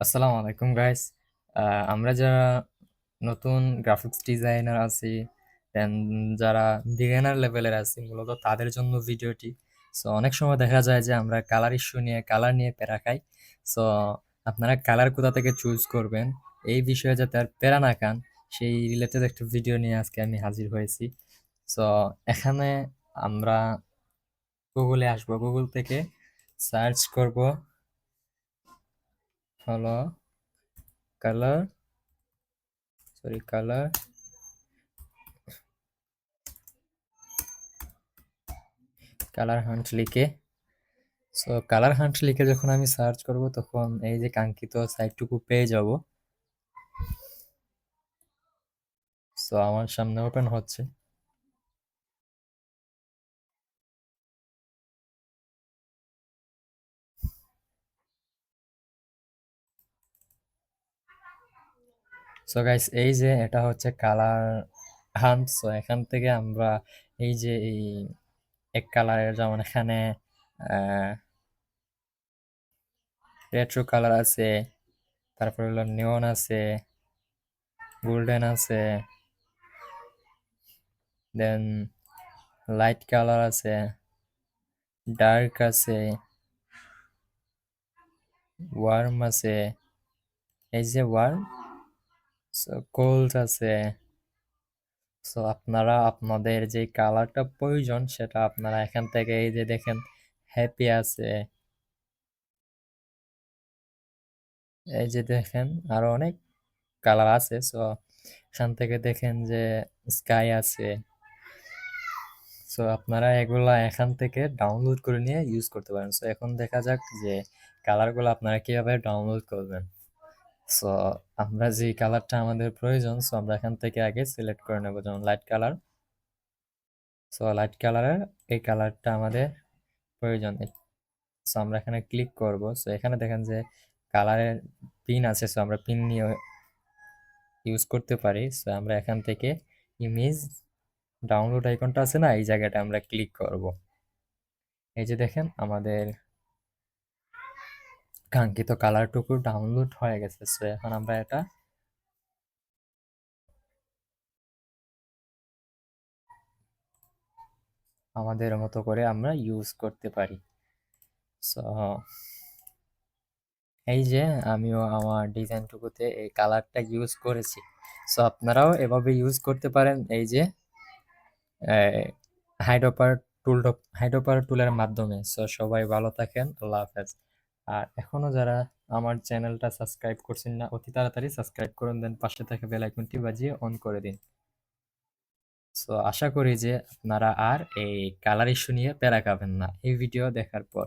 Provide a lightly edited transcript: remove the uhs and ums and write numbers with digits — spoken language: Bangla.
আসসালামু আলাইকুম গাইস। আমরা যারা নতুন গ্রাফিক্স ডিজাইনার আছি, দেন যারা বিগিনার লেভেলের আছি, মূলত তাদের জন্য ভিডিওটি। সো অনেক সময় দেখা যায় যে আমরা কালার ইস্যু নিয়ে কালার নিয়ে প্যারা খাই। সো আপনারা কালার কোথা থেকে চুজ করবেন এই বিষয়ে যাতে আর প্যারা না খান, সেই রিলেটেড একটা ভিডিও নিয়ে আজকে আমি হাজির হয়েছি। সো এখানে আমরা গুগলে আসবো, গুগল থেকে সার্চ করব হলো কালার কালার কালার হান্ট লিখে। সো কালার হান্ট লিখে যখন আমি সার্চ করব তখন এই যে কাঙ্ক্ষিত সাইটটুকু পেয়ে যাব। সো আমার সামনে ওপেন হচ্ছে। সো গাইস, এই যে এটা হচ্ছে কালার হান্ট। সো এখান থেকে আমরা এই যে এই এক কালারের, যেমন এখানে রেট্রো কালার আছে, তারপর হলো নিয়ন আছে, গোল্ডেন আছে, দেন লাইট কালার আছে, ডার্ক আছে, ওয়ার্ম আছে, এই যে ওয়ার্ম, কোল্ড আছে। সো আপনারা আপনাদের যে কালারটা প্রয়োজন সেটা আপনারা এখান থেকে, এই যে দেখেন হ্যাপি আছে, এই যে দেখেন আরো অনেক কালার আছে। সো এখান থেকে দেখেন যে স্কাই আছে। সো আপনারা এগুলা এখান থেকে ডাউনলোড করে নিয়ে ইউজ করতে পারেন। সো এখন দেখা যাক যে কালারগুলো আপনারা কিভাবে ডাউনলোড করবেন। সো আমরা যে কালারটা আমাদের প্রয়োজন, সো আমরা এখান থেকে আগে সিলেক্ট করে নেব, যেমন লাইট কালার। সো লাইট কালারের এই কালারটা আমাদের প্রয়োজন। সো আমরা এখানে ক্লিক করব। সো এখানে দেখেন যে কালারের পিন আছে, সো আমরা পিন নিয়ে ইউজ করতে পারি। সো আমরা এখান থেকে ইমেজ ডাউনলোড আইকনটা আছে না, এই জায়গাটা আমরা ক্লিক করব। এই যে দেখেন আমাদের কাঙ্ক্ষিত কালারটুকু ডাউনলোড হয়ে গেছে। সো এখন আমরা এটা আমাদের মতো করে আমরা ইউজ করতে পারি। সো এই যে আমিও আমার ডিজাইনটুকুতে এই কালারটা ইউজ করেছি। সো আপনারাও এভাবে ইউজ করতে পারেন। এই যে হাইড্রোপার টুলের মাধ্যমে। সো সবাই ভালো থাকেন, আল্লাহ হাফেজ। আর এখনো যারা আমার চ্যানেলটা সাবস্ক্রাইব করছেন না, অতি তাড়াতাড়ি সাবস্ক্রাইব করুন, দেন পাশে থাকা বেল আইকনটি বাজিয়ে অন করে দিন। সো আশা করি যে আপনারা আর এই কালার ইস্যু নিয়ে প্যারা খাবেন না এই ভিডিও দেখার পর।